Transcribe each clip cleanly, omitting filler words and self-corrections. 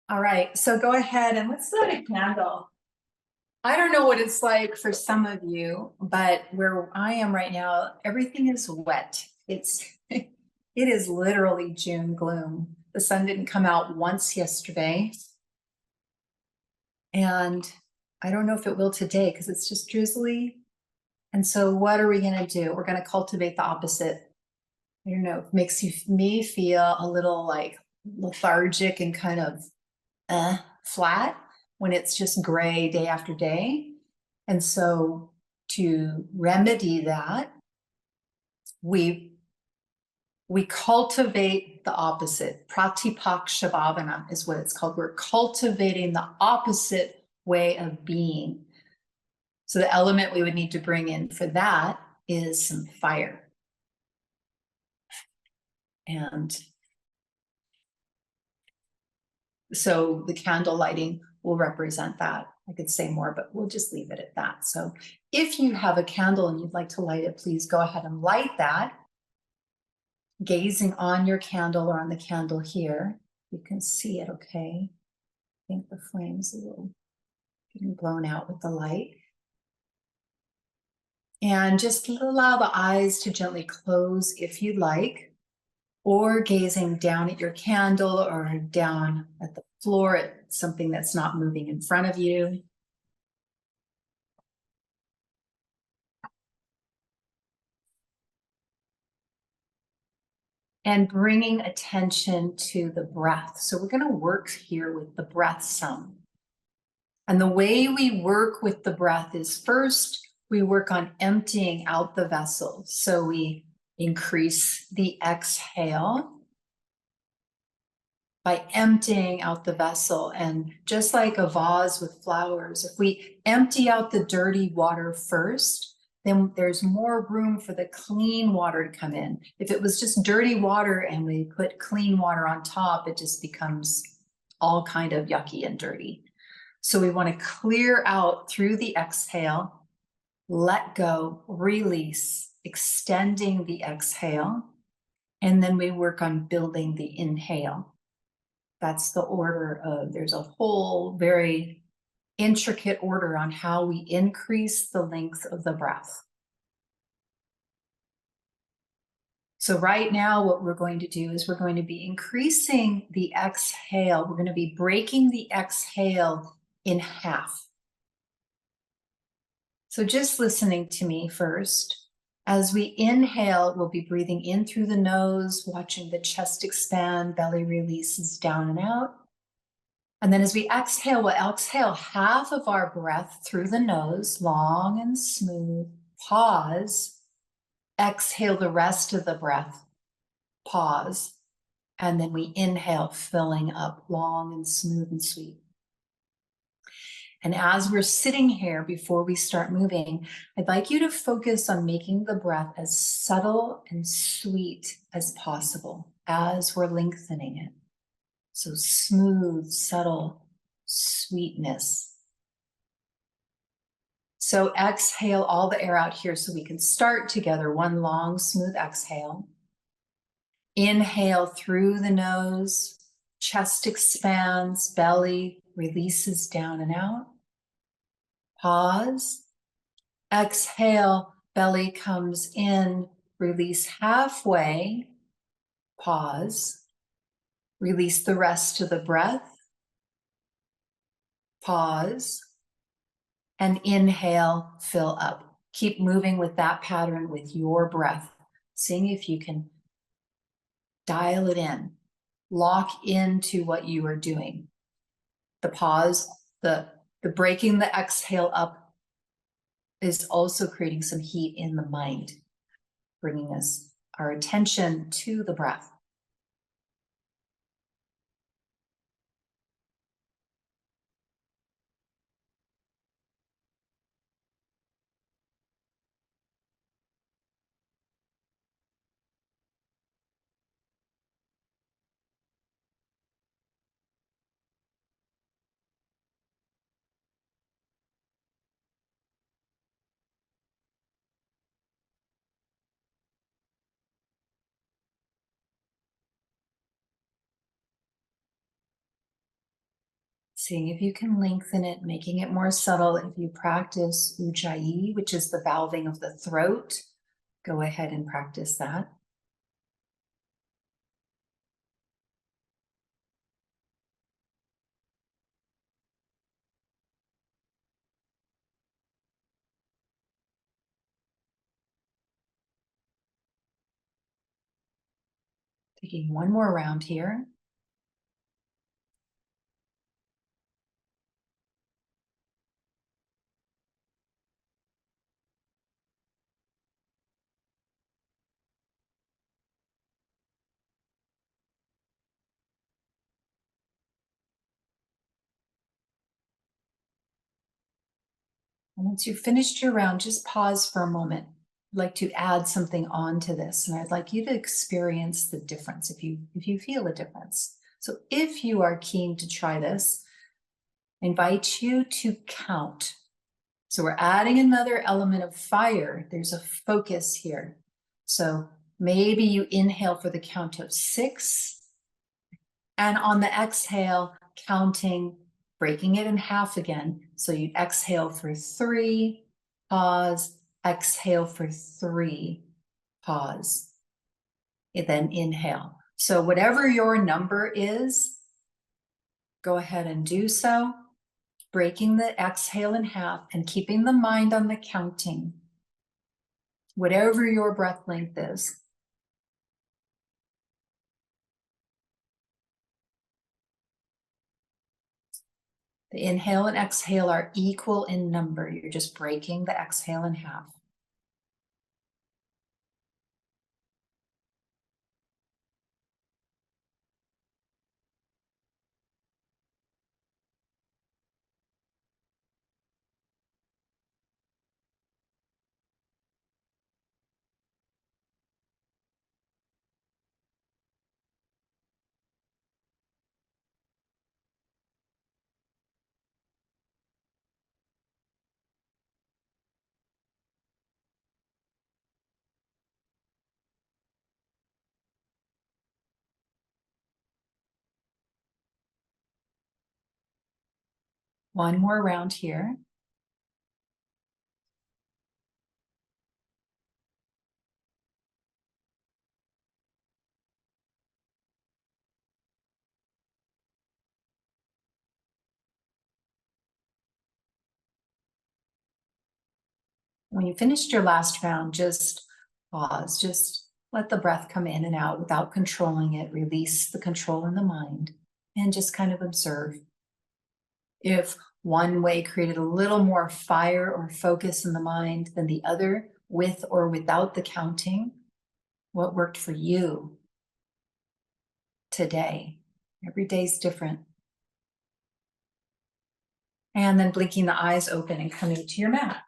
All right, so go ahead and let's light a candle. I don't know what it's like for some of you, but where I am right now, everything is wet. It is literally June gloom. The sun didn't come out once yesterday. And I don't know if it will today because it's just drizzly. And so what are we going to do? We're going to cultivate the opposite. I don't know, it makes me feel a little like lethargic and kind of flat when it's just gray day after day. And so to remedy that, we cultivate the opposite. Pratipakshavavana is what it's called. We're cultivating the opposite way of being. So the element we would need to bring in for that is some fire. And so the candle lighting will represent that. I could say more, but we'll just leave it at that. So if you have a candle and you'd like to light it, please go ahead and light that. Gazing on your candle or on the candle here, you can see it okay. I think the flame's a little getting blown out with the light. And just allow the eyes to gently close if you'd like, or gazing down at your candle or down at the floor at something that's not moving in front of you. And bringing attention to the breath. So we're going to work here with the breath some. And the way we work with the breath is first, we work on emptying out the vessel. So we increase the exhale by emptying out the vessel. And just like a vase with flowers, if we empty out the dirty water first, then there's more room for the clean water to come in. If it was just dirty water and we put clean water on top, it just becomes all kind of yucky and dirty. So we want to clear out through the exhale, let go, release, extending the exhale, and then we work on building the inhale. That's the order of, there's a whole very intricate order on how we increase the length of the breath. So right now, what we're going to do is we're going to be increasing the exhale. We're going to be breaking the exhale in half. So just listening to me first. As we inhale, we'll be breathing in through the nose, watching the chest expand, belly releases down and out. And then as we exhale, we'll exhale half of our breath through the nose, long and smooth. Pause. Exhale the rest of the breath. Pause. And then we inhale, filling up long and smooth and sweet. And as we're sitting here, before we start moving, I'd like you to focus on making the breath as subtle and sweet as possible as we're lengthening it. So smooth, subtle sweetness. So exhale all the air out here so we can start together. One long, smooth exhale. Inhale through the nose, chest expands, belly releases down and out. Pause. Exhale, belly comes in, release halfway. Pause. Release the rest of the breath. Pause. And inhale, fill up. Keep moving with that pattern with your breath. Seeing if you can dial it in. Lock into what you are doing. The pause, the breaking the exhale up is also creating some heat in the mind, bringing us our attention to the breath. Seeing if you can lengthen it, making it more subtle. If you practice Ujjayi, which is the valving of the throat, go ahead and practice that. Taking one more round here. And once you've finished your round, just pause for a moment. I'd like to add something on to this, and I'd like you to experience the difference if you feel a difference. So if you are keen to try this, I invite you to count. So we're adding another element of fire. There's a focus here. So maybe you inhale for the count of 6, and on the exhale, counting, breaking it in half again. So you exhale for 3, pause, exhale for 3, pause, and then inhale. So whatever your number is, go ahead and do so, breaking the exhale in half and keeping the mind on the counting, whatever your breath length is. The inhale and exhale are equal in number. You're just breaking the exhale in half. One more round here. When you finished your last round, just pause, just let the breath come in and out without controlling it. Release the control in the mind and just kind of observe. If one way created a little more fire or focus in the mind than the other, with or without the counting, what worked for you today? Every day's different. And then blinking the eyes open and coming to your mat.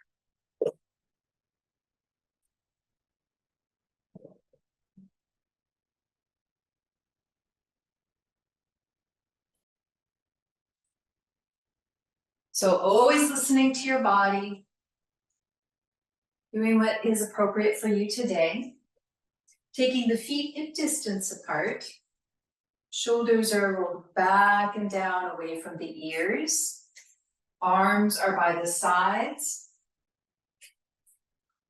So always listening to your body, doing what is appropriate for you today. Taking the feet in distance apart. Shoulders are rolled back and down away from the ears. Arms are by the sides.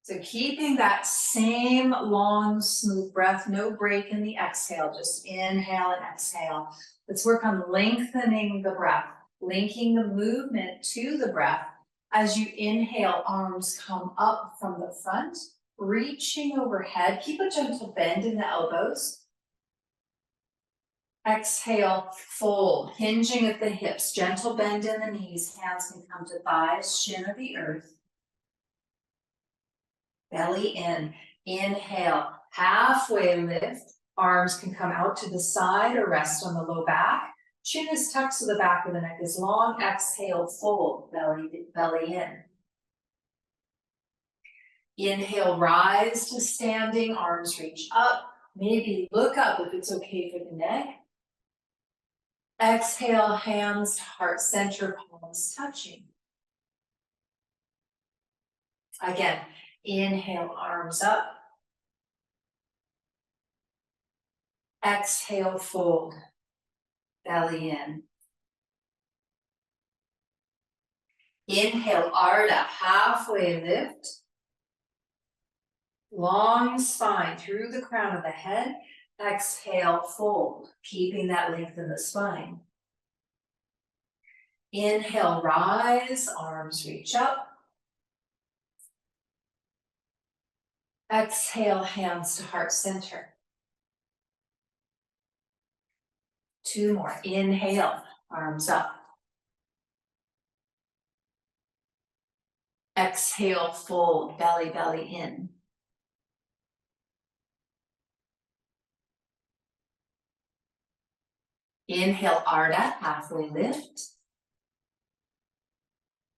So keeping that same long, smooth breath, no break in the exhale, just inhale and exhale. Let's work on lengthening the breath, linking the movement to the breath. As you inhale, arms come up from the front, reaching overhead. Keep a gentle bend in the elbows. Exhale, fold, hinging at the hips, gentle bend in the knees, hands can come to thighs, shin of the earth. Belly in, inhale, halfway lift, arms can come out to the side or rest on the low back. Chin is tucked so the back of the neck is long. Exhale, fold, belly in. Inhale, rise to standing, arms reach up. Maybe look up if it's okay for the neck. Exhale, hands to heart center, palms touching. Again, inhale, arms up. Exhale, fold, belly in. Inhale, Ardha, halfway lift. Long spine through the crown of the head. Exhale, fold, keeping that length in the spine. Inhale, rise, arms reach up. Exhale, hands to heart center. 2 more. Inhale, arms up. Exhale, fold, belly, belly in. Inhale, Ardha, halfway lift.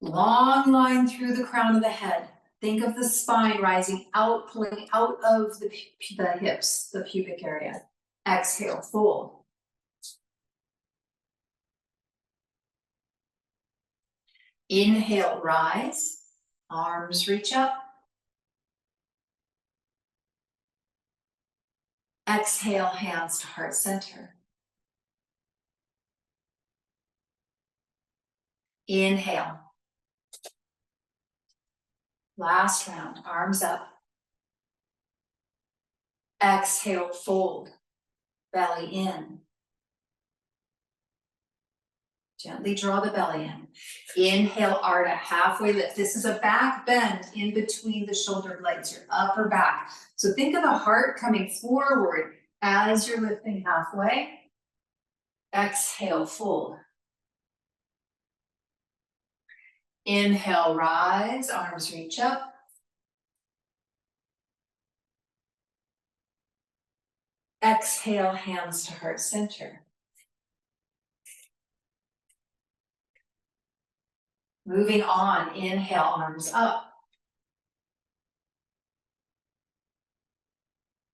Long line through the crown of the head. Think of the spine rising out, pulling out of the hips, the pubic area. Exhale, fold. Inhale, rise. Arms reach up. Exhale, hands to heart center. Inhale. Last round, arms up. Exhale, fold, belly in. Gently draw the belly in. Inhale, Ardha, halfway lift. This is a back bend in between the shoulder blades, your upper back. So think of the heart coming forward as you're lifting halfway. Exhale, fold. Inhale, rise, arms reach up. Exhale, hands to heart center. Moving on, inhale, arms up.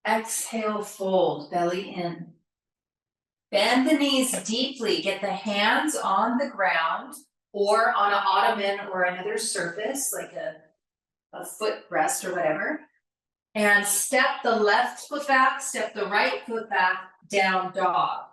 Exhale, fold, belly in. Bend the knees deeply, get the hands on the ground or on an ottoman or another surface, like a footrest or whatever. And step the left foot back, step the right foot back, down dog.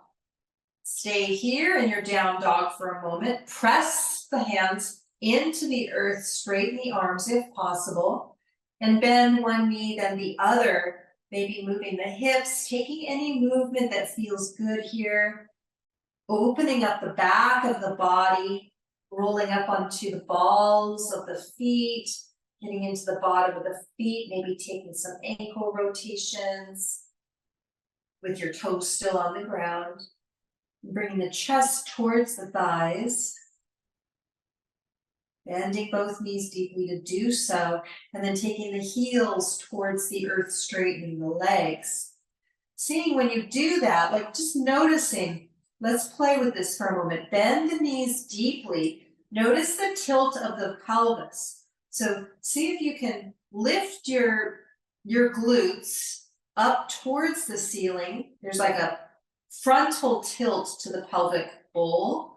Stay here in your down dog for a moment. Press the hands into the earth, straighten the arms if possible, and bend one knee, then the other. Maybe moving the hips, taking any movement that feels good here. Opening up the back of the body, rolling up onto the balls of the feet, getting into the bottom of the feet, maybe taking some ankle rotations with your toes still on the ground. Bringing the chest towards the thighs. Bending both knees deeply to do so, and then taking the heels towards the earth, straightening the legs. Seeing when you do that, like just noticing, let's play with this for a moment. Bend the knees deeply. Notice the tilt of the pelvis. So see if you can lift your glutes up towards the ceiling. There's like a frontal tilt to the pelvic bowl.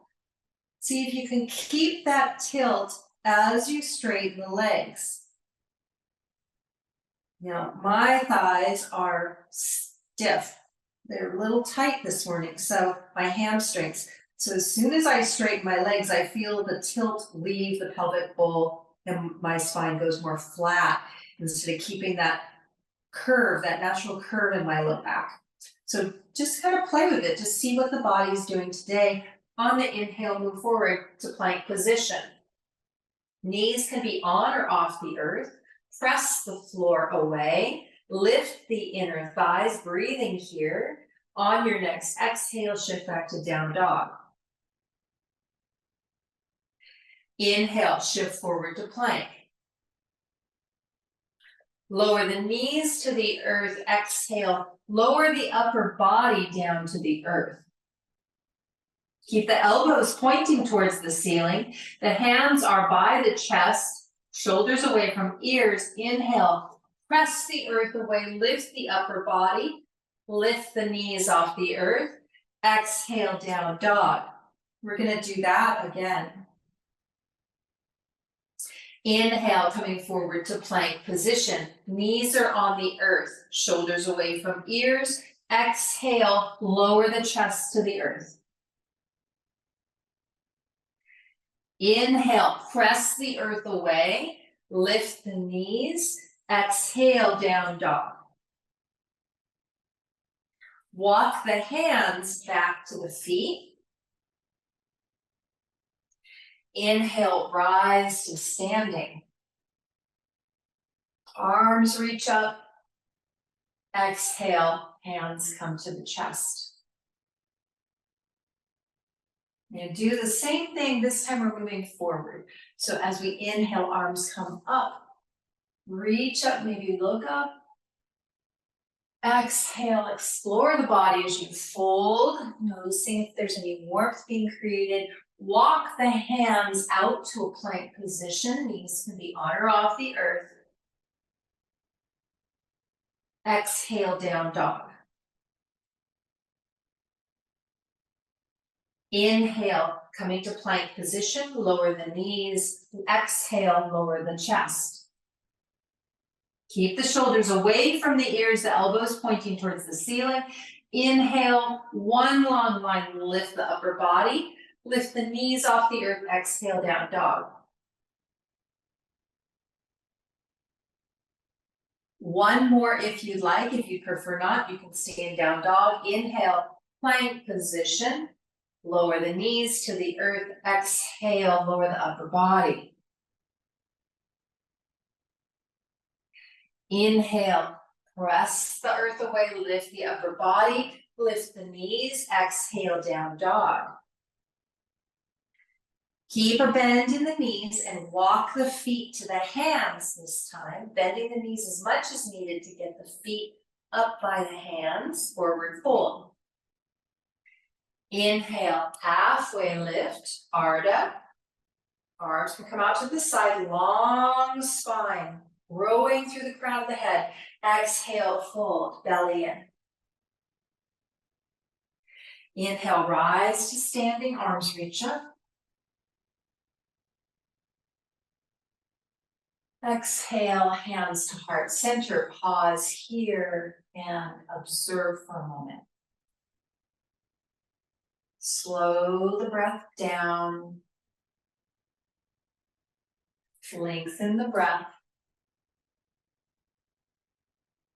See if you can keep that tilt as you straighten the legs. Now, my thighs are stiff. They're a little tight this morning, so my hamstrings. So as soon as I straighten my legs, I feel the tilt leave the pelvic bowl and my spine goes more flat instead of keeping that curve, that natural curve in my low back. So just kind of play with it. Just see what the body's doing today. On the inhale, move forward to plank position. Knees can be on or off the earth. Press the floor away. Lift the inner thighs, breathing here. On your next exhale, shift back to down dog. Inhale, shift forward to plank. Lower the knees to the earth. Exhale, lower the upper body down to the earth. Keep the elbows pointing towards the ceiling. The hands are by the chest, shoulders away from ears. Inhale, press the earth away, lift the upper body, lift the knees off the earth. Exhale, down dog. We're going to do that again. Inhale, coming forward to plank position. Knees are on the earth, shoulders away from ears. Exhale, lower the chest to the earth. Inhale, press the earth away, lift the knees, exhale, down dog. Walk the hands back to the feet. Inhale, rise to standing. Arms reach up. Exhale, hands come to the chest. Now do the same thing, this time we're moving forward. So as we inhale, arms come up. Reach up, maybe look up. Exhale, explore the body as you fold, noticing if there's any warmth being created. Walk the hands out to a plank position. Knees can be on or off the earth. Exhale, down dog. Inhale, coming to plank position, lower the knees. Exhale, lower the chest. Keep the shoulders away from the ears, the elbows pointing towards the ceiling. Inhale, one long line, lift the upper body. Lift the knees off the earth, exhale, down dog. One more if you'd like. If you prefer not, you can stay in down dog. Inhale, plank position. Lower the knees to the earth. Exhale, lower the upper body. Inhale, press the earth away, lift the upper body, lift the knees, exhale, down dog. Keep a bend in the knees and walk the feet to the hands this time, bending the knees as much as needed to get the feet up by the hands, forward fold. Inhale, halfway lift, Ardha. Arms can come out to the side, long spine, growing through the crown of the head. Exhale, fold, belly in. Inhale, rise to standing, arms reach up. Exhale, hands to heart center. Pause here and observe for a moment. Slow the breath down. Lengthen the breath.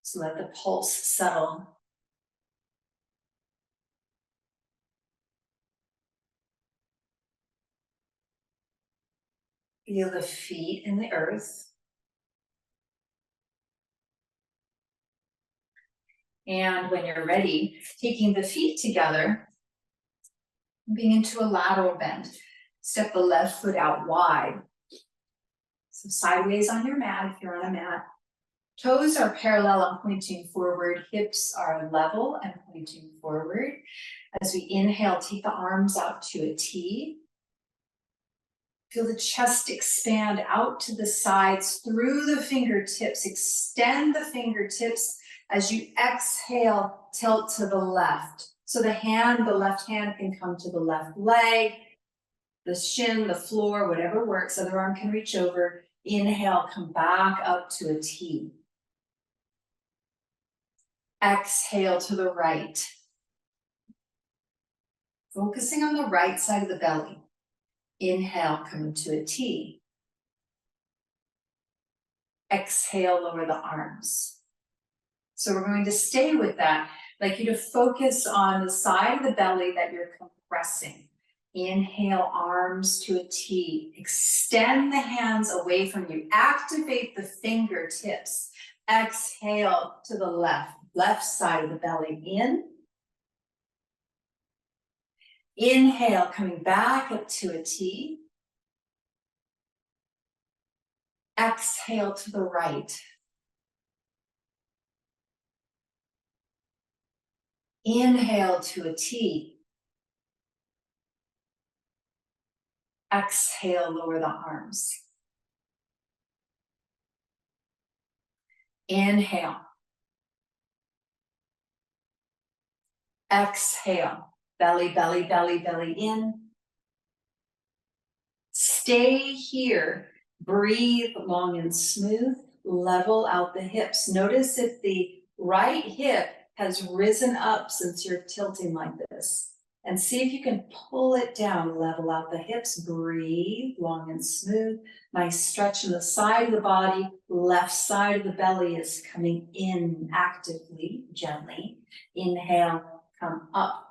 So let the pulse settle. Feel the feet in the earth. And when you're ready, taking the feet together, being into a lateral bend. Step the left foot out wide. So sideways on your mat if you're on a mat. Toes are parallel and pointing forward. Hips are level and pointing forward. As we inhale, take the arms out to a T. Feel the chest expand out to the sides through the fingertips. Extend the fingertips. As you exhale, tilt to the left. So the left hand can come to the left leg, the shin, the floor, whatever works. Other arm can reach over. Inhale, come back up to a T. Exhale to the right. Focusing on the right side of the belly. Inhale, come into a T. Exhale, lower the arms. So we're going to stay with that. I'd like you to focus on the side of the belly that you're compressing. Inhale, arms to a T. Extend the hands away from you. Activate the fingertips. Exhale to the left side of the belly in. Inhale, coming back up to a T. Exhale to the right. Inhale to a T. Exhale, lower the arms. Inhale. Exhale. Belly, belly, belly, belly in. Stay here. Breathe long and smooth. Level out the hips. Notice if the right hip has risen up since you're tilting like this. And see if you can pull it down, level out the hips, breathe, long and smooth. Nice stretch in the side of the body, left side of the belly is coming in actively, gently. Inhale, come up.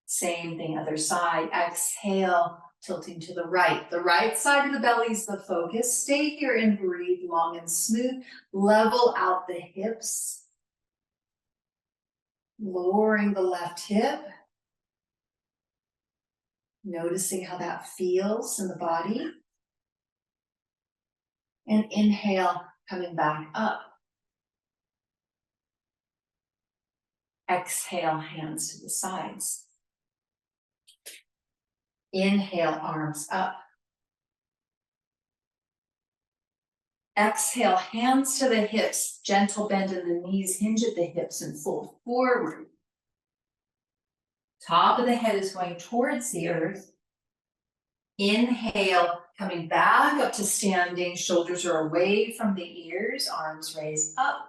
Same thing, other side. Exhale, tilting to the right. The right side of the belly is the focus. Stay here and breathe long and smooth. Level out the hips. Lowering the left hip. Noticing how that feels in the body. And inhale, coming back up. Exhale, hands to the sides. Inhale, arms up. Exhale, hands to the hips. Gentle bend in the knees, hinge at the hips and fold forward. Top of the head is going towards the earth. Inhale, coming back up to standing. Shoulders are away from the ears. Arms raise up.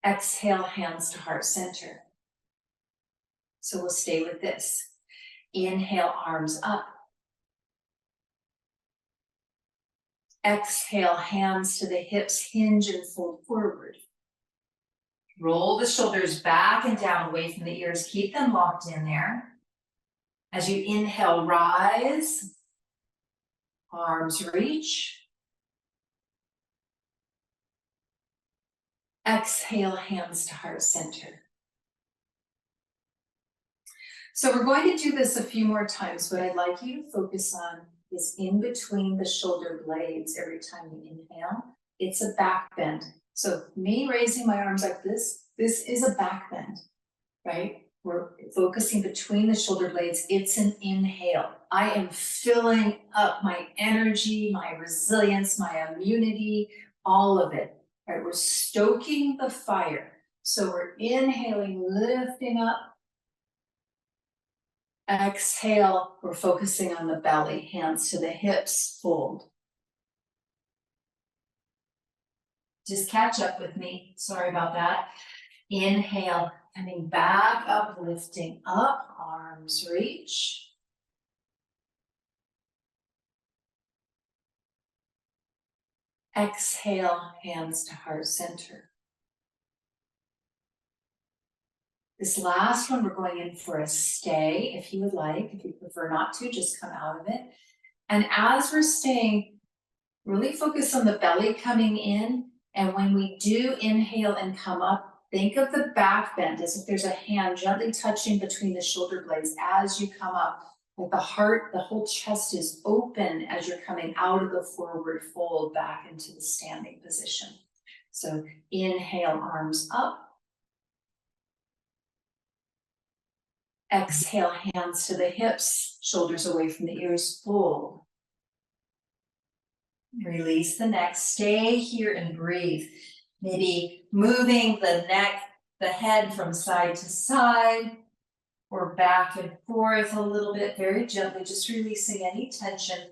Exhale, hands to heart center. So we'll stay with this. Inhale, arms up. Exhale, hands to the hips, hinge and fold forward. Roll the shoulders back and down away from the ears. Keep them locked in there. As you inhale, rise. Arms reach. Exhale, hands to heart center. So we're going to do this a few more times. What I'd like you to focus on is in between the shoulder blades every time you inhale. It's a back bend. So me raising my arms like this is a back bend, right? We're focusing between the shoulder blades. It's an inhale. I am filling up my energy, my resilience, my immunity, all of it. Right? We're stoking the fire. So we're inhaling, lifting up. Exhale, we're focusing on the belly, hands to the hips, fold. Just catch up with me, sorry about that. Inhale, coming back up, lifting up, arms reach. Exhale, hands to heart center. This last one, we're going in for a stay, if you would like. If you prefer not to, just come out of it. And as we're staying, really focus on the belly coming in. And when we do inhale and come up, think of the back bend as if there's a hand gently touching between the shoulder blades as you come up. Like the heart, the whole chest is open as you're coming out of the forward fold back into the standing position. So inhale, arms up. Exhale, hands to the hips, shoulders away from the ears, fold. Release the neck, stay here and breathe. Maybe moving the neck, the head from side to side, or back and forth a little bit, very gently, just releasing any tension.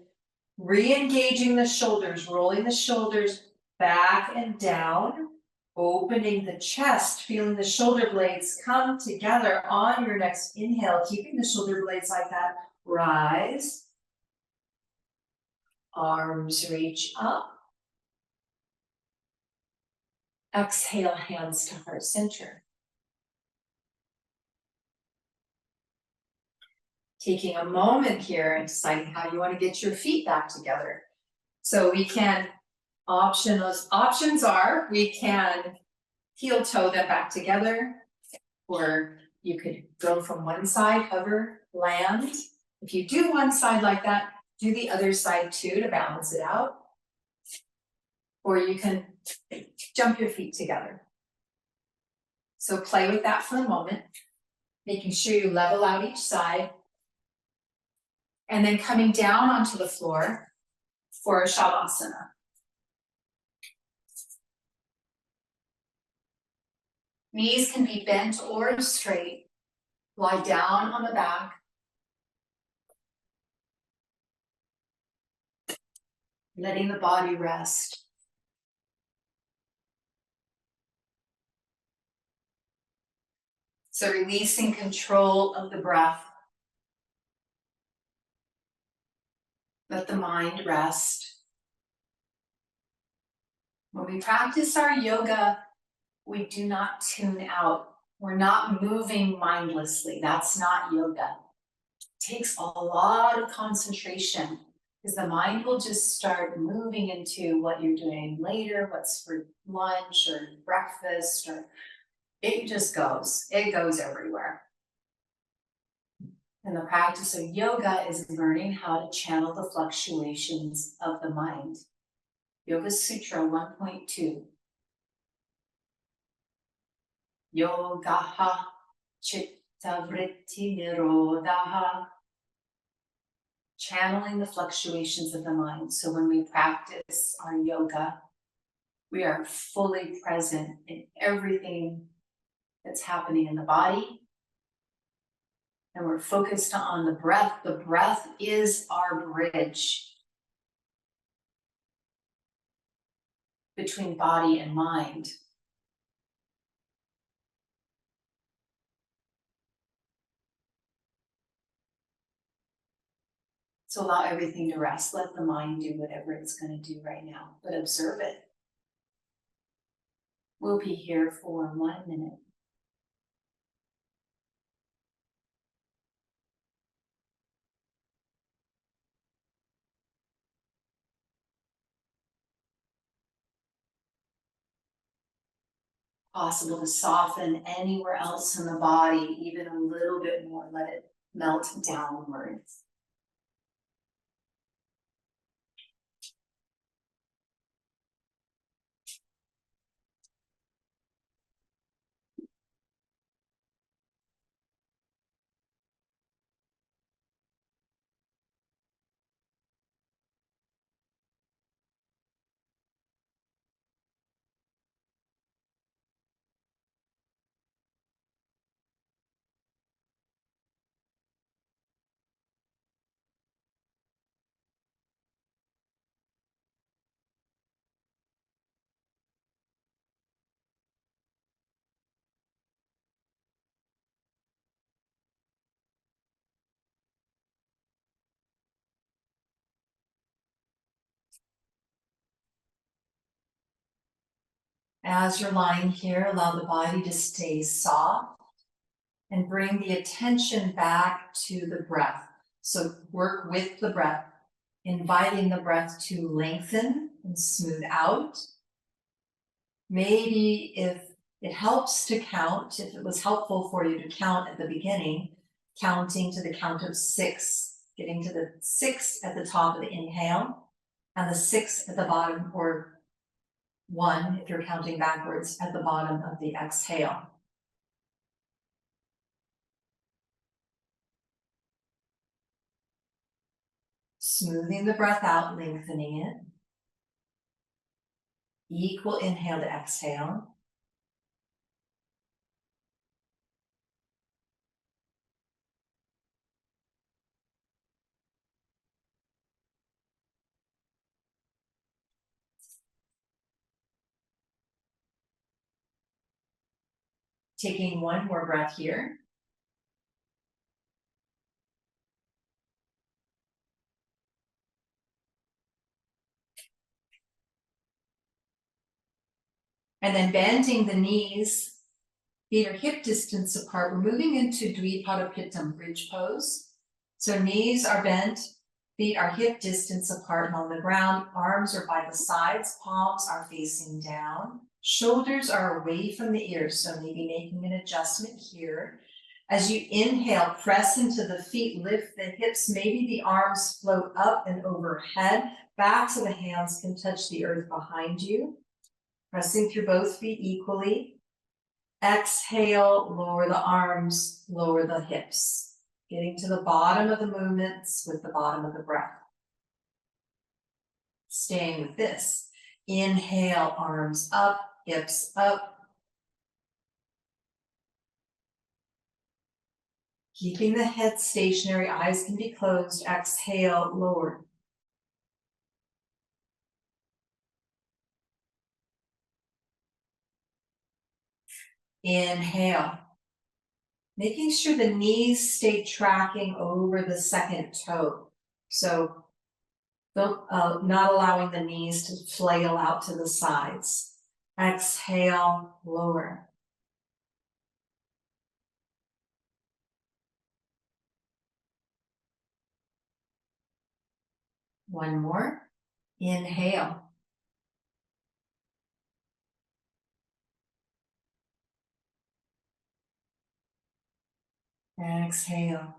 Re-engaging the shoulders, rolling the shoulders back and down. Opening the chest, feeling the shoulder blades come together on your next inhale, keeping the shoulder blades like that. Rise. Arms reach up. Exhale, hands to heart center. Taking a moment here and deciding how you want to get your feet back together. So we can options are, we can heel toe them back together, or you could go from one side, hover, land. If you do one side like that, do the other side too to balance it out. Or you can jump your feet together. So play with that for a moment, making sure you level out each side. And then coming down onto the floor for a Shavasana. Knees can be bent or straight. Lie down on the back. Letting the body rest. So releasing control of the breath. Let the mind rest. When we practice our yoga, we do not tune out. We're not moving mindlessly. That's not yoga. It takes a lot of concentration because the mind will just start moving into what you're doing later, what's for lunch or breakfast, or it just goes. It goes everywhere. And the practice of yoga is learning how to channel the fluctuations of the mind. Yoga Sutra 1.2. Yogaha chitta vritti nirodhaha. Channeling the fluctuations of the mind. So when we practice our yoga, we are fully present in everything that's happening in the body. And we're focused on the breath. The breath is our bridge between body and mind. So allow everything to rest. Let the mind do whatever it's going to do right now, but observe it. We'll be here for 1 minute. Possible to soften anywhere else in the body, even a little bit more. Let it melt downwards. As you're lying here, allow the body to stay soft and bring the attention back to the breath. So work with the breath, inviting the breath to lengthen and smooth out. Maybe if it helps to count, if it was helpful for you to count at the beginning, counting to the count of 6, getting to the 6 at the top of the inhale and the 6 at the bottom, or 1 if you're counting backwards at the bottom of the exhale. Smoothing the breath out, lengthening it. Equal inhale to exhale. Taking one more breath here. And then bending the knees, feet are hip distance apart. We're moving into Dvipadapittam, bridge pose. So knees are bent, feet are hip distance apart on the ground, arms are by the sides, palms are facing down, shoulders are away from the ears, so maybe making an adjustment here. As you inhale, press into the feet, lift the hips, maybe the arms float up and overhead, backs of the hands can touch the earth behind you. Pressing through both feet equally. Exhale, lower the arms, lower the hips. Getting to the bottom of the movements with the bottom of the breath. Staying with this. Inhale, arms up, hips up. Keeping the head stationary, eyes can be closed. Exhale, lower. Inhale. Making sure the knees stay tracking over the second toe. So not allowing the knees to flail out to the sides. Exhale, lower. One more. Inhale. Exhale.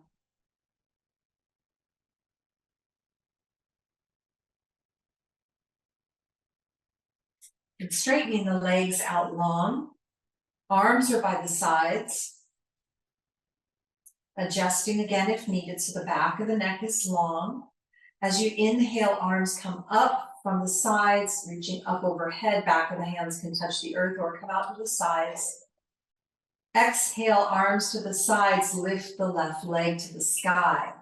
And straightening the legs out long. Arms are by the sides. Adjusting again if needed so the back of the neck is long. As you inhale, arms come up from the sides, reaching up overhead. Back of the hands can touch the earth or come out to the sides. Exhale, arms to the sides, lift the left leg to the sky.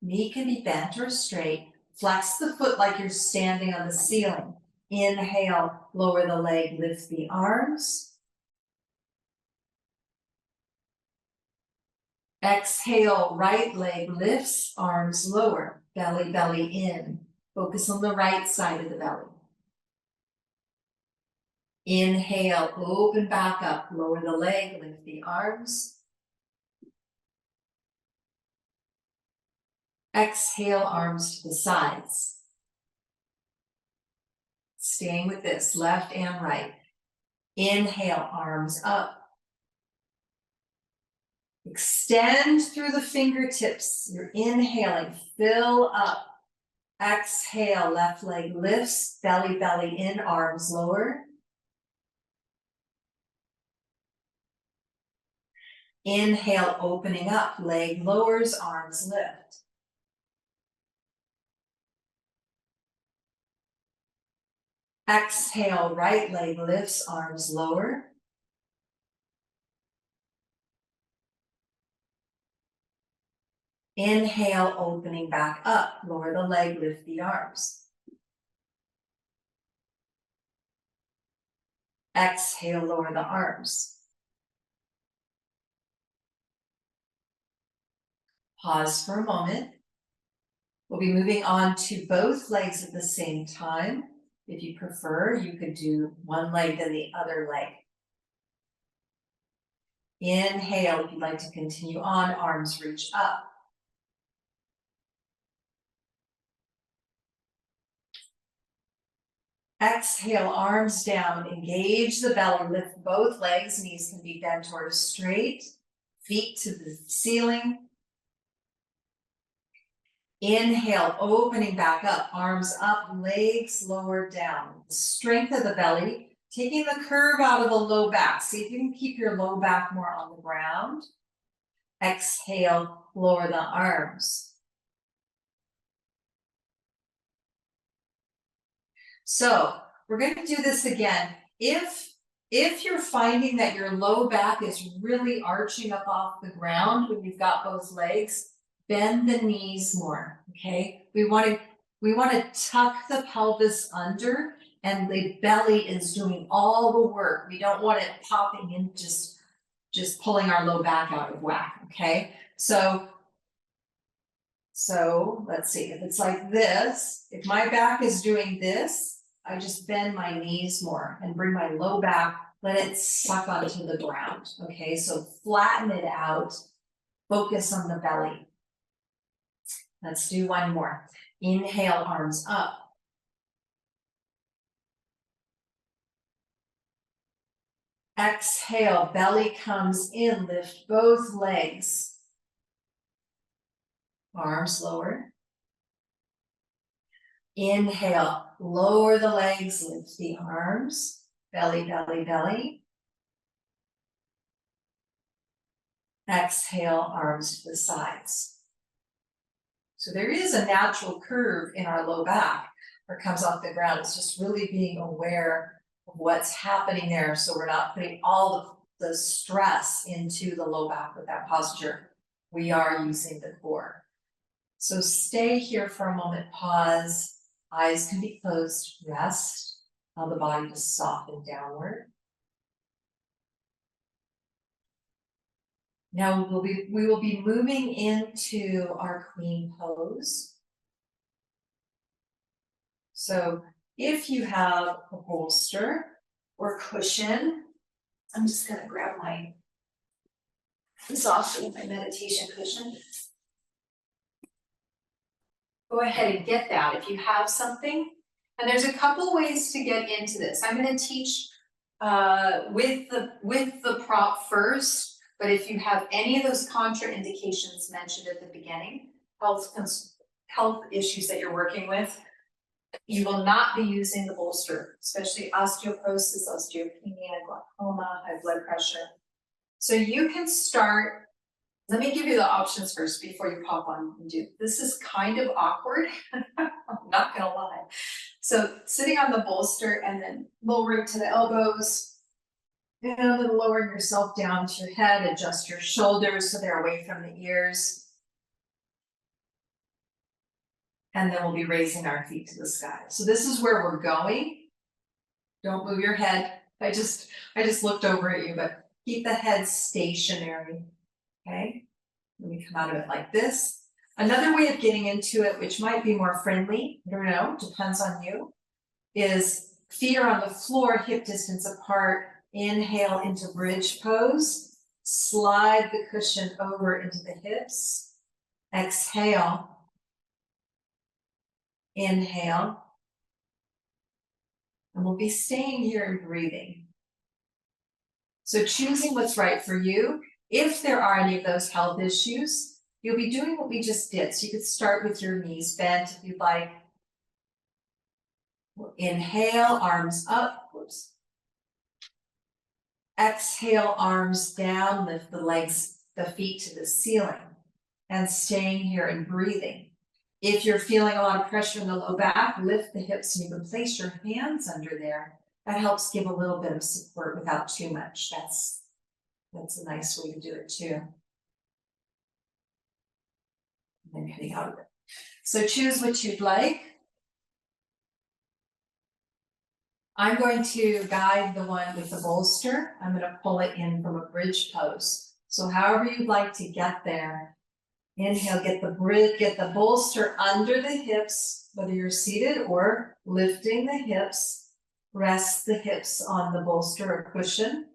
Knee can be bent or straight. Flex the foot like you're standing on the ceiling. Inhale, lower the leg, lift the arms. Exhale, right leg lifts, arms lower, belly, belly in. Focus on the right side of the belly. Inhale, open back up, lower the leg, lift the arms. Exhale, arms to the sides. Staying with this, left and right. Inhale, arms up. Extend through the fingertips. You're inhaling, fill up. Exhale, left leg lifts, belly, belly in, arms lower. Inhale, opening up, leg lowers, arms lift. Exhale, right leg lifts, arms lower. Inhale, opening back up, lower the leg, lift the arms. Exhale, lower the arms. Pause for a moment. We'll be moving on to both legs at the same time. If you prefer, you could do one leg then the other leg. Inhale, if you'd like to continue on, arms reach up. Exhale, arms down, engage the belly, lift both legs, knees can be bent or straight, feet to the ceiling. Inhale, opening back up, arms up, legs lower down. The strength of the belly, taking the curve out of the low back. See if you can keep your low back more on the ground. Exhale, lower the arms. So we're going to do this again. If you're finding that your low back is really arching up off the ground when you've got both legs, bend the knees more, okay? We want to tuck the pelvis under and the belly is doing all the work. We don't want it popping in, just pulling our low back out of whack, okay? So let's see, if it's like this, if my back is doing this, I just bend my knees more and bring my low back, let it suck onto the ground, okay? So flatten it out, focus on the belly. Let's do one more. Inhale, arms up. Exhale, belly comes in, lift both legs. Arms lower. Inhale, lower the legs, lift the arms. Belly, belly, belly. Exhale, arms to the sides. So there is a natural curve in our low back where it comes off the ground. It's just really being aware of what's happening there so we're not putting all the stress into the low back with that posture. We are using the core. So stay here for a moment, pause. Eyes can be closed, rest. Allow the body to soften downward. Now we will be moving into our queen pose. So if you have a bolster or cushion, I'm just gonna grab this off my meditation cushion. Go ahead and get that if you have something. And there's a couple ways to get into this. I'm going to teach with the prop first, but if you have any of those contraindications mentioned at the beginning, health issues that you're working with, you will not be using the bolster, especially osteoporosis, osteopenia, glaucoma, high blood pressure. So you can start. Let me give you the options first before you pop on and do. This is kind of awkward, I'm not gonna lie. So sitting on the bolster and then lowering to the elbows, and then lowering yourself down to your head, adjust your shoulders so they're away from the ears. And then we'll be raising our feet to the sky. So this is where we're going. Don't move your head. I just looked over at you, but keep the head stationary. Okay, let me come out of it like this. Another way of getting into it, which might be more friendly, I don't know, depends on you, is feet are on the floor, hip distance apart. Inhale into bridge pose. Slide the cushion over into the hips. Exhale. Inhale. And we'll be staying here and breathing. So choosing what's right for you. If there are any of those health issues, you'll be doing what we just did. So you could start with your knees bent if you'd like. We'll inhale, arms up. Whoops. Exhale, arms down, lift the legs, the feet to the ceiling. And staying here and breathing. If you're feeling a lot of pressure in the low back, lift the hips and you can place your hands under there. That helps give a little bit of support without too much. That's a nice way to do it too. And then heading out of it. So choose what you'd like. I'm going to guide the one with the bolster. I'm going to pull it in from a bridge pose. So however you'd like to get there. Inhale, get the bolster under the hips, whether you're seated or lifting the hips. Rest the hips on the bolster or cushion.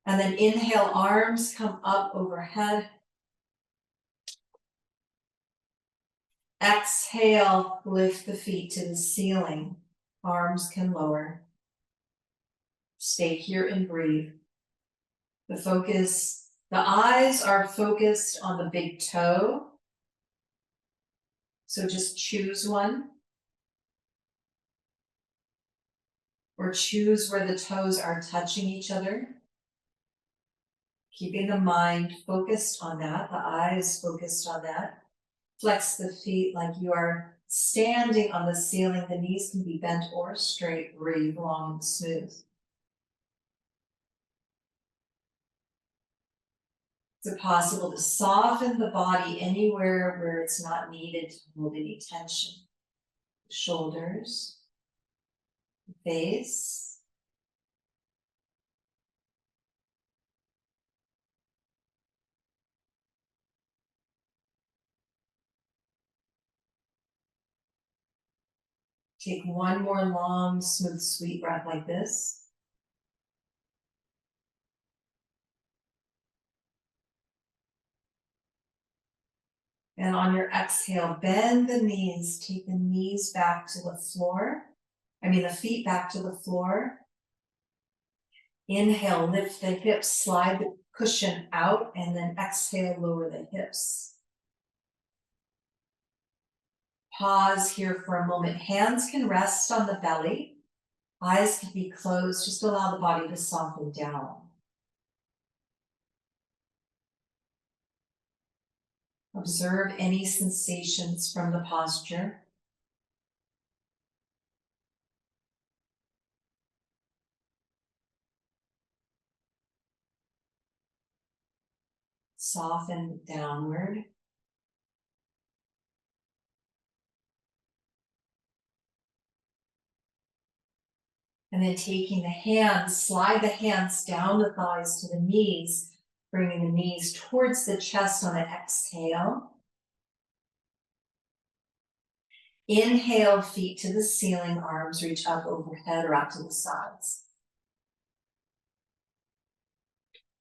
And then inhale, arms come up overhead. Exhale, lift the feet to the ceiling. Arms can lower. Stay here and breathe. The eyes are focused on the big toe. So just choose one. Or choose where the toes are touching each other. Keeping the mind focused on that, the eyes focused on that. Flex the feet like you are standing on the ceiling. The knees can be bent or straight. Breathe long and smooth. Is it possible to soften the body anywhere where it's not needed to hold any tension? Shoulders, face. Take one more long, smooth, sweet breath like this. And on your exhale, bend the knees, take the knees back to the floor. The feet back to the floor. Inhale, lift the hips, slide the cushion out, and then exhale, lower the hips. Pause here for a moment. Hands can rest on the belly. Eyes can be closed. Just allow the body to soften down. Observe any sensations from the posture. Soften downward. And then taking the hands, slide the hands down the thighs to the knees, bringing the knees towards the chest on an exhale. Inhale, feet to the ceiling, arms reach up overhead or out to the sides.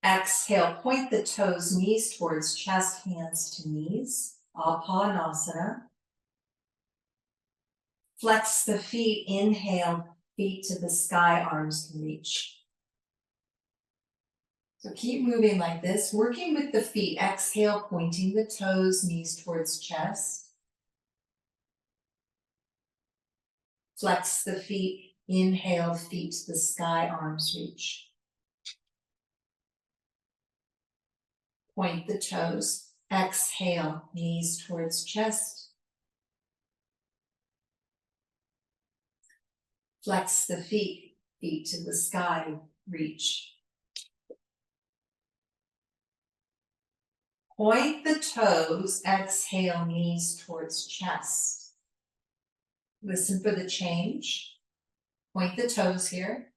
Exhale, point the toes, knees towards chest, hands to knees. Apanasana. Flex the feet, inhale, feet to the sky, arms can reach. So keep moving like this, working with the feet. Exhale, pointing the toes, knees towards chest. Flex the feet, inhale, feet to the sky, arms reach. Point the toes, exhale, knees towards chest. Flex the feet, feet to the sky, reach. Point the toes, exhale, knees towards chest. Listen for the change. Point the toes here.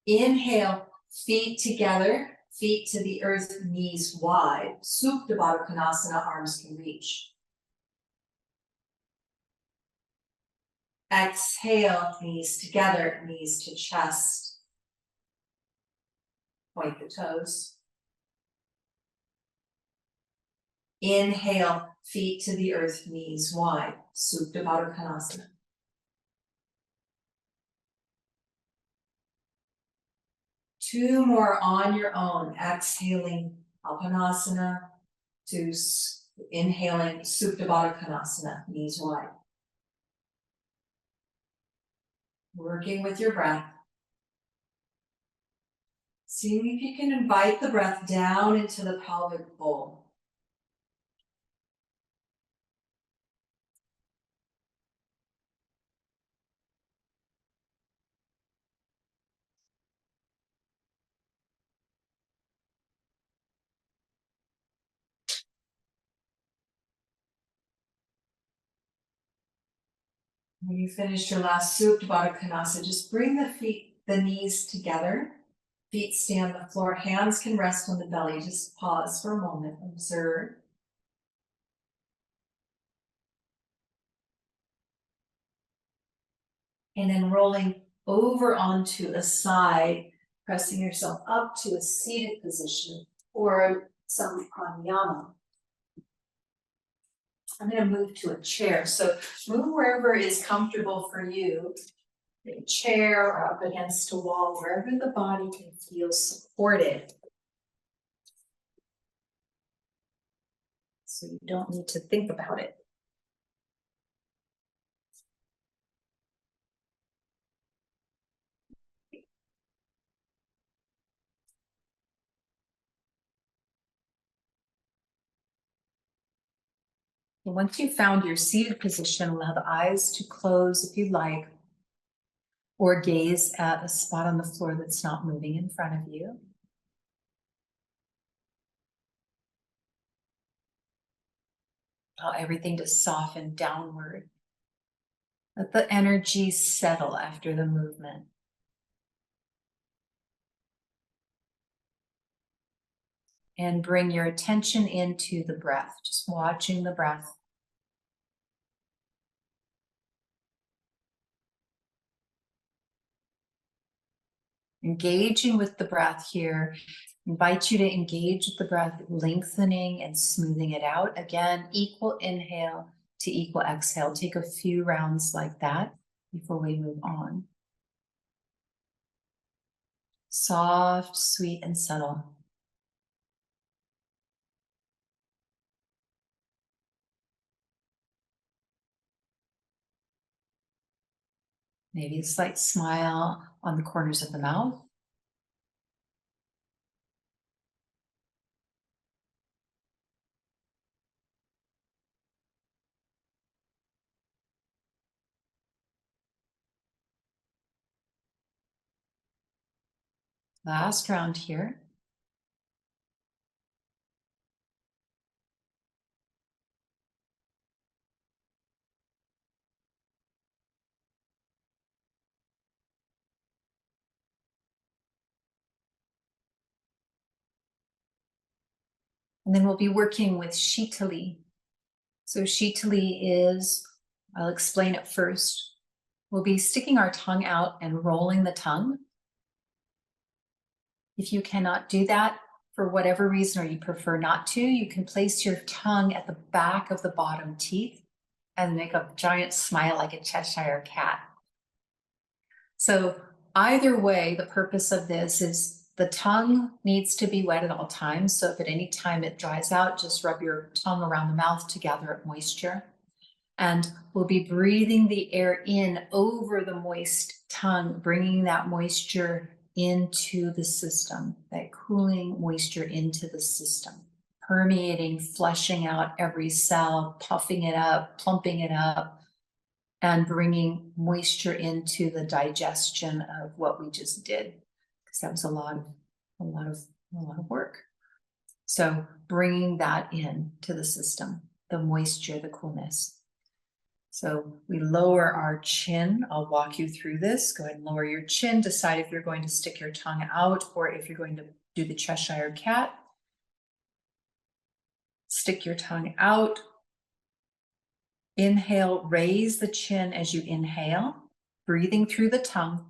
Inhale, feet together, feet to the earth, knees wide. Supta Baddha Konasana, arms can reach. Exhale, knees together, knees to chest. Point the toes. Inhale, feet to the earth, knees wide. Supta Baddha Konasana. Two more on your own. Exhaling, Apanasana, to inhaling, Supta Baddha Konasana, knees wide. Working with your breath. Seeing if you can invite the breath down into the pelvic bowl. When you finish your last Supta Baddha Konasana, just bring the knees together. Feet stay on the floor, hands can rest on the belly. Just pause for a moment, observe. And then rolling over onto a side, pressing yourself up to a seated position or some pranayama. I'm going to move to a chair. So move wherever is comfortable for you. A chair or up against a wall, wherever the body can feel supported. So you don't need to think about it. And once you've found your seated position, allow the eyes to close if you like, or gaze at a spot on the floor that's not moving in front of you. Allow everything to soften downward. Let the energy settle after the movement. And bring your attention into the breath, just watching the breath. Engaging with the breath here. Invite you to engage with the breath, lengthening and smoothing it out. Again, equal inhale to equal exhale. Take a few rounds like that before we move on. Soft, sweet, and subtle. Maybe a slight smile on the corners of the mouth. Last round here. And then we'll be working with Sitali. So Sitali is, I'll explain it first. We'll be sticking our tongue out and rolling the tongue. If you cannot do that for whatever reason, or you prefer not to, you can place your tongue at the back of the bottom teeth and make a giant smile like a Cheshire cat. So either way, the purpose of this is the tongue needs to be wet at all times. So if at any time it dries out, just rub your tongue around the mouth to gather up moisture. And we'll be breathing the air in over the moist tongue, bringing that moisture into the system, that cooling moisture into the system, permeating, flushing out every cell, puffing it up, plumping it up, and bringing moisture into the digestion of what we just did, because that was a lot of work. So bringing that in to the system, the moisture, the coolness. So we lower our chin. I'll walk you through this. Go ahead and lower your chin. Decide if you're going to stick your tongue out or if you're going to do the Cheshire cat. Stick your tongue out. Inhale, raise the chin as you inhale, breathing through the tongue.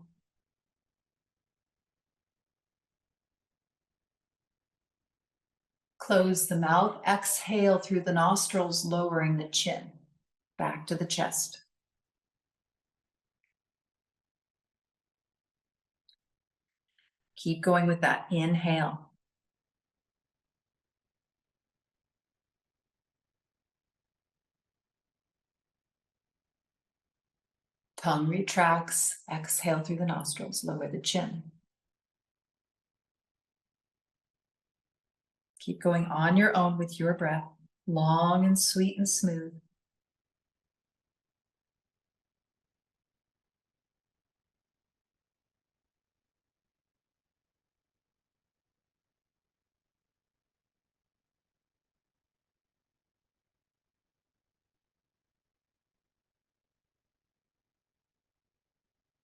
Close the mouth. Exhale through the nostrils, lowering the chin back to the chest. Keep going with that. Inhale. Tongue retracts. Exhale through the nostrils. Lower the chin. Keep going on your own with your breath. Long and sweet and smooth.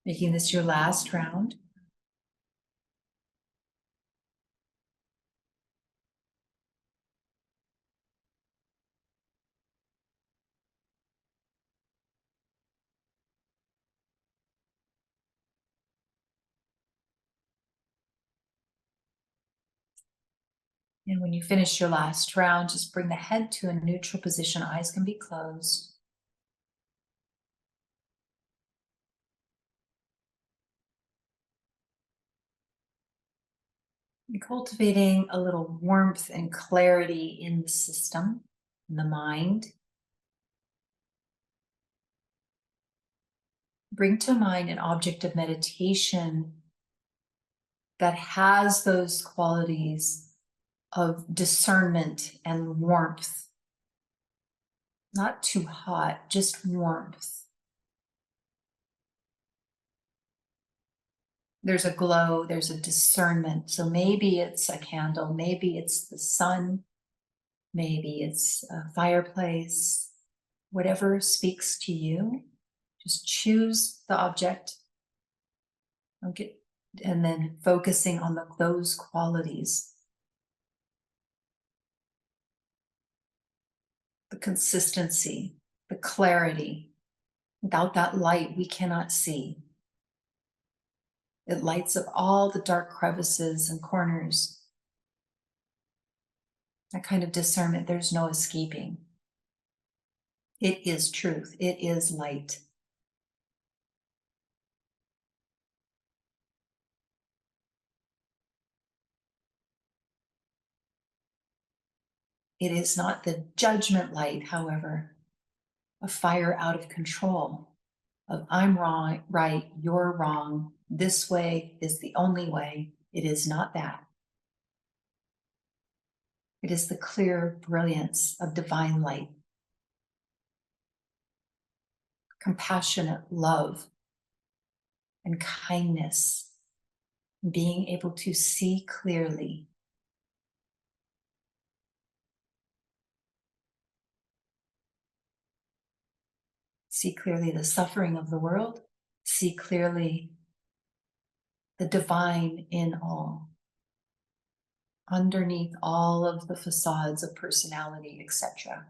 Making this your last round. And when you finish your last round, just bring the head to a neutral position. Eyes can be closed. And cultivating a little warmth and clarity in the system, in the mind. Bring to mind an object of meditation that has those qualities of discernment and warmth. Not too hot, just warmth. There's a glow, there's a discernment. So maybe it's a candle, maybe it's the sun, maybe it's a fireplace, whatever speaks to you. Just choose the object. Okay. And then focusing on those qualities. The consistency, the clarity. Without that light, we cannot see. It lights up all the dark crevices and corners. That kind of discernment, there's no escaping. It is truth. It is light. It is not the judgment light, however, a fire out of control of I'm wrong, right, you're wrong, this way is the only way. It is not that. It is the clear brilliance of divine light. Compassionate love and kindness, being able to see clearly. See clearly the suffering of the world, see clearly the divine in all. underneath all of the facades of personality, etc.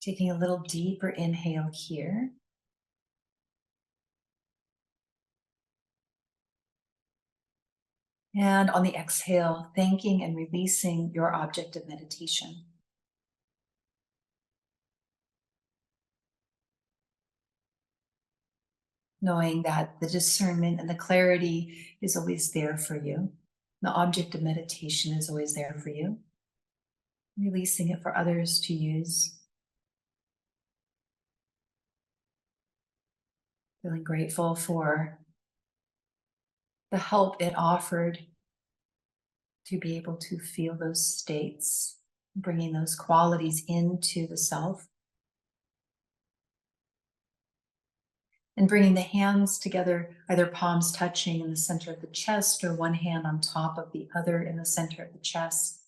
Taking a little deeper inhale here. And on the exhale, thanking and releasing your object of meditation. Knowing that the discernment and the clarity is always there for you. The object of meditation is always there for you. Releasing it for others to use. Feeling grateful for the help it offered to be able to feel those states, bringing those qualities into the self. And bringing the hands together, either palms touching in the center of the chest or one hand on top of the other in the center of the chest.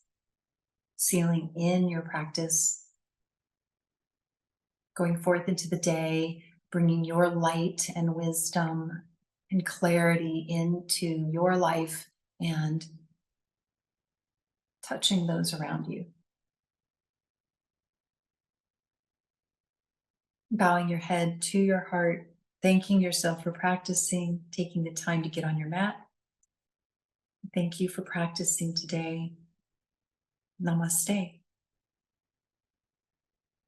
Sealing in your practice. Going forth into the day, bringing your light and wisdom and clarity into your life and touching those around you. Bowing your head to your heart, thanking yourself for practicing, taking the time to get on your mat. Thank you for practicing today. Namaste.